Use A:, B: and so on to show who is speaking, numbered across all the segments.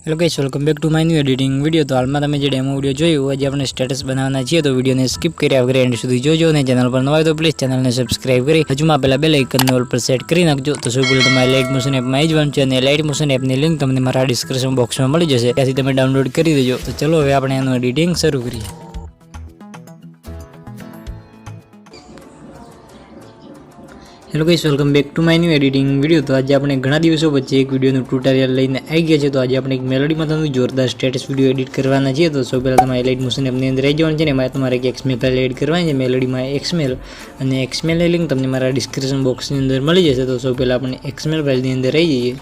A: Hello guys, welcome back to my new editing video. तो हाल में તમે જે ડેમો વિડિયો જોયો આજે આપણે સ્ટેટસ બનાવવાના છીએ, તો વિડિયોને સ્કીપ કર્યા વગર એન્ડ સુધી જોજો અને ચેનલ પર નવા હોય તો પ્લીઝ ચેનલને સબસ્ક્રાઇબ કરી બાજુમાં આપેલા બેલ આઇકનને ઓલ પર સેટ કરી નાખજો। તો સૌ પહેલા તમારે લાઇટ મોશન એપમાં આવી જવાનું છે અને લાઇટ મોશન એપની લિંક તમને મારા ડિસ્ક્રિપ્શન બોક્સમાં મળી જશે, ત્યાંથી તમે ડાઉનલોડ કરી દેજો। તો ચલો હવે આપણે એનું એડિટિંગ શરૂ કરીએ। Hello guys, welcome back to my new editing video. तो आज आपने घना दिवसों वच्चे एक वीडियोનું ट्यूटोरियल લઈને આવી ગયા છે। તો આજે આપણે એક મેલોડી માટેનું જોરદાર સ્ટેટસ વિડિયો એડિટ કરવાના છે। તો સૌ પહેલા તમારે લાઇટ મોશન એપની અંદર આવી જવાનું છે ને એમાં તમારે એક XML ફાઇલ એડ કરવાની છે, મેલોડીમાં XML, અને XML ની લિંક તમને મારા ડિસ્ક્રિપ્શન બોક્સની અંદર મળી જશે। તો સૌ પહેલા આપણે XML ફાઇલની અંદર આવી જઈએ।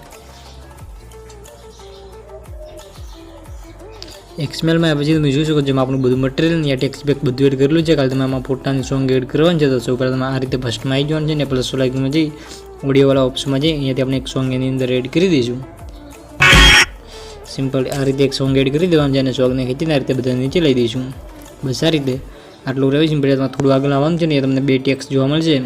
A: XML में પછી તમે જોઈ શકો છો આપણું બધું મટીરીયલ ને ટેક્સ્ટ બેક બધું એડ કરેલું છે। કાલે તમે આમાં ફોટાની સોંગ એડ કરવાનું છે। તો સૌ પહેલા તમે આ રીતે ફર્સ્ટમાં આવી જવાનું છે ને પ્લસ લાઇકમાં જઈ ઓડિયોવાળા ઓપ્શનમાં જઈ અહીંયાથી આપણે એક સોંગ એની અંદર એડ કરી દઈશું। સિમ્પલ આ રીતે એક સોંગ એડ કરી દેવાનું છે અને સોંગને ખેંચીને આ રીતે બધા નીચે લઈ દઈશું। બસ આ રીતે આટલું રહે છે। પહેલાં થોડું આગળ આવવાનું છે ને તમને બે ટેક્સ્ટ જોવા મળશે,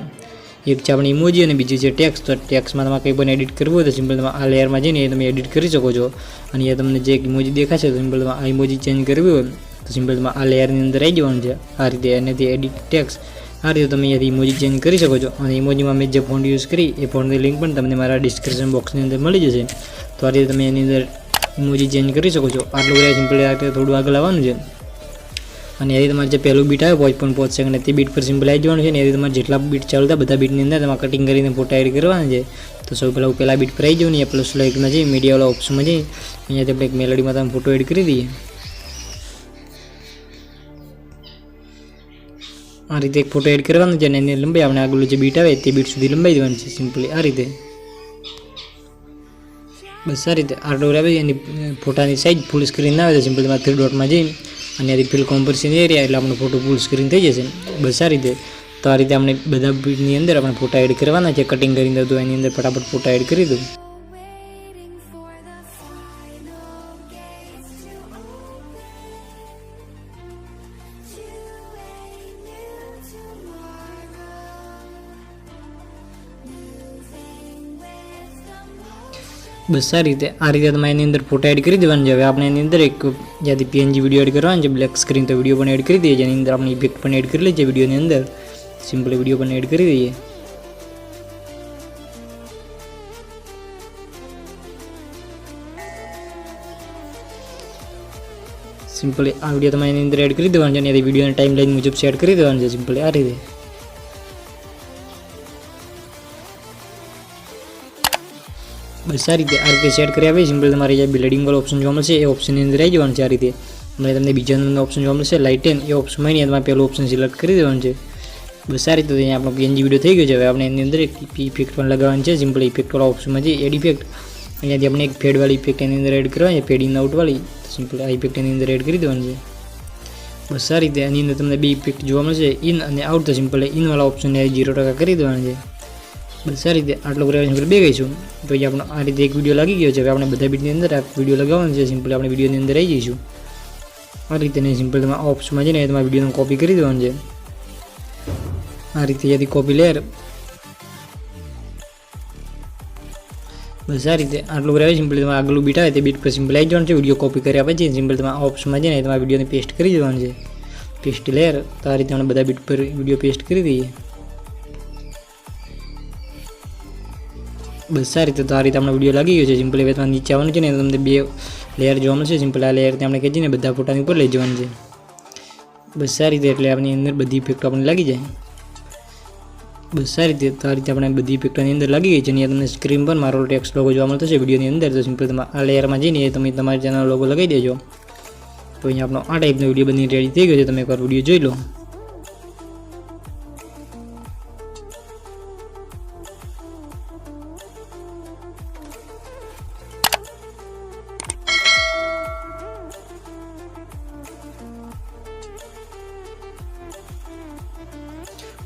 A: એક છે આપણી ઇમોજી અને બીજી છે ટેક્સ્ટ। તો ટેક્સ્ટમાં તમારે કંઈ પણ એડિટ કરવું હોય તો સિમ્પલ તમે આ લેયરમાં જઈને તમે એડિટ કરી શકો છો। અને એ તમને જે ઇમોજી દેખાશે તો સિમ્પલ તમે આ ઇમોજી ચેન્જ કરવી હોય તો સિમ્પલ તમે આ લેયરની અંદર આવી જવાનું છે આ રીતે, એનાથી એડિટ ટેક્સ્ટ આ રીતે તમે અહીંયાથી ઇમોજી ચેન્જ કરી શકો છો। અને ઇમોજીમાં મેં જે ફોન્ટ યુઝ કરી એ ફોન્ટની લિંક પણ તમને મારા ડિસ્ક્રિપ્શન બોક્સની અંદર મળી જશે। તો આ રીતે તમે એની અંદર ઇમોજી ચેન્જ કરી શકો છો। આટલું બધા સિમ્પલ આ રીતે થોડું આગળ આવવાનું છે અને એથી તમારે જે પહેલું બીટ આવે 5.5 સેકન્ડ તે બીટ પર સિમ્પલ આવી જવાનું છે। ને એથી તમારે જેટલા બીટ ચાલતા બધા બીટની અંદર તમારે કટિંગ કરીને ફોટા એડ કરવાના છે। તો સૌ પહેલાં પહેલા બીટ પર આવી જવું ને પ્લસ લાઇકમાં જઈ મીડિયાવાળા ઓપ્શનમાં જઈ અહીંયાથી આપણે એક મેલોડીમાં તમે ફોટો એડ કરી દઈએ। આ રીતે એક ફોટો એડ કરવાનો છે અને એની લંબાઈ આપણે આગળ જે બીટ આવે તે બીટ સુધી લંબાઈ દેવાની છે સિમ્પલી આ રીતે। બસ આ રીતે આટલું આવે એની ફોટાની સાઇઝ ફૂલ સ્ક્રીન ના આવે તો સિમ્પલ તમારે 3 ડોટમાં જઈને અને આથી ફિલ કોમ્પોઝિશન એરિયા એટલે આપણો ફોટો ફૂલ સ્ક્રીન થઈ જશે। બસ આ રીતે તો આ રીતે આપણે બધા બીટની અંદર આપણે ફોટા એડ કરવાના છે, કટિંગ કરીને દઉં એની અંદર ફટાફટ ફોટા એડ કરી દઉં। બસ આ રીતે તમે એની અંદર ફોટા એડ કરી દેવાના છે। હવે આપણે એની અંદર એક જ્યાંથી PNG વિડીયો એડ કરવાનો છે બ્લેક સ્ક્રીન, તો વિડીયો પણ એડ કરી દઈએ, જેની અંદર આપણે ઇફેક્ટ પણ એડ કરી લઈએ વિડીયોની અંદર। સિમ્પલ વિડીયો પણ એડ કરી દઈએ। સિમ્પલી આ વિડીયો તમે એની અંદર એડ કરી દેવાનો છે અને એની વિડીયોની ટાઈમ લાઈન મુજબ સેટ કરી દેવાનું છે સિમ્પલી આ રીતે। બસ આ રીતે સેટ કર્યા પછી સિમ્પલ તમારે જે બ્લેડિંગ વાળો ઓપ્શન જોવા મળશે એ ઓપ્શનની અંદર આવી જવાનું છે આ રીતે। અને તમને બીજા નંબરનો ઓપ્શન જોવા મળશે લાઇટન, એ ઓપ્શનમાં નહીં તમારે પહેલો ઓપ્શન સિલેક્ટ કરી દેવાનું છે। બસ આ રીતે અહીંયા આપણો PNG વિડીયો થઈ ગયો છે। હવે આપણે એની અંદર એક ઇફેક્ટ પણ લગાવવાની છે। સિમ્પલ ઇફેક્ટવાળા ઓપ્શનમાં જઈએ એડ ઇફેક્ટ, અહીંયાથી આપણે એક ફેડવાળી ઇફેક્ટ એની અંદર એડ કરવાની છે, ફેડ ઇન આઉટવાળી। સિમ્પલ આ ઇફેક્ટ એની અંદર એડ કરી દેવાની છે। બસ આ રીતે એની અંદર તમને બે ઇફેક્ટ જોવા મળશે ઇન અને આઉટ, તો સિમ્પલ ઇનવાળા ઓપ્શનને 0% કરી દેવાનું છે। બસ આ રીતે આટલો કરવા સિમ્પલ બે ગઈશું તો અહીંયા આપણો આ રીતે એક વિડીયો લાગી ગયો છે। હવે આપણે બધા બીટની અંદર આ વિડીયો લગાવવાનો છે। સિમ્પલ આપણે વિડીયોની અંદર આવી જઈશું આ રીતે ને સિમ્પલ તમે ઓપ્શનમાં જઈને તમારા વિડીયોને કોપી કરી દેવાનું છે આ રીતે, અહીંયાથી કોપી લેયર। બસ આ રીતે આટલું કરાવે સિમ્પલ તમારે આગલું બીટ આવે તે બીટ પર સિમ્પલ આવી જવાનું છે। વિડીયો કોપી કર્યા પછી સિમ્પલ તમે આ ઓપ્શનમાં જઈને તમારા વિડીયોને પેસ્ટ કરી દેવાનું છે, પેસ્ટ લેયર। તો આ રીતે આપણે બધા બીટ પર વિડીયો પેસ્ટ કરી દઈએ। બસ આ રીતે તો આ રીતે આપણો વિડીયો લાગી ગયો છે। સિમ્પલ હવે તમારે નીચે આવવાનું છે ને તમને બે લેયર જોવા મળશે। સિમ્પલ આ લેયરથી આપણે ખેંચીને બધા ફોટાની ઉપર લઈ જવાનું છે। બસ આ રીતે એટલે આપણી અંદર બધી ઇફેક્ટો આપણને લાગી જાય। બસ આ રીતે તો આ રીતે આપણે બધી ઇફેક્ટોની અંદર લાગી ગઈ છે। અને તમને સ્ક્રીન પર મારો ટેક્સ્ટ લોગો જોવા મળતો છે વિડીયોની અંદર। તો સિમ્પલ તમે આ લેયરમાં જઈને તમે તમારી ચેનલ લોગો લગાવી દેજો। તો અહીંયા આપણો આ ટાઈપનો વિડીયો બની રેડી થઈ ગયો છે, તમે એકવાર વિડીયો જોઈ લો।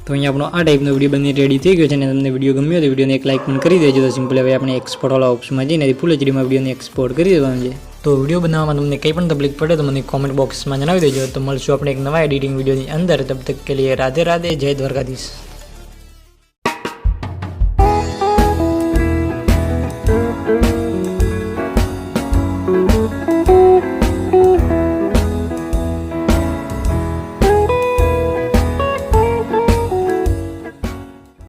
A: તો અહીંયા આપણો આ ટાઈપનો વિડીયો બની રેડી થઈ ગયો છે અને તમને વિડીયો ગમ્યો તો વિડીયોને એક લાઇક પણ કરી દેજો। તો સિમ્પલ હવે આપણે એક્સપોર્ટવાળા ઓપ્શનમાં જઈને ફૂલ HDમાં વિડીયોને એક્સપોર્ટ કરી દેવાનું છે। તો વિડીયો બનાવવામાં તમને કંઈ પણ તકલીફ પડે તો મને કોમેન્ટ બોક્સમાં જણાવી દેજો। તો મળશું આપણે એક નવા એડિટિંગ વિડીયોની અંદર, તબ તક કે લીએ રાધે રાધે, જય દ્વારકાધીશ।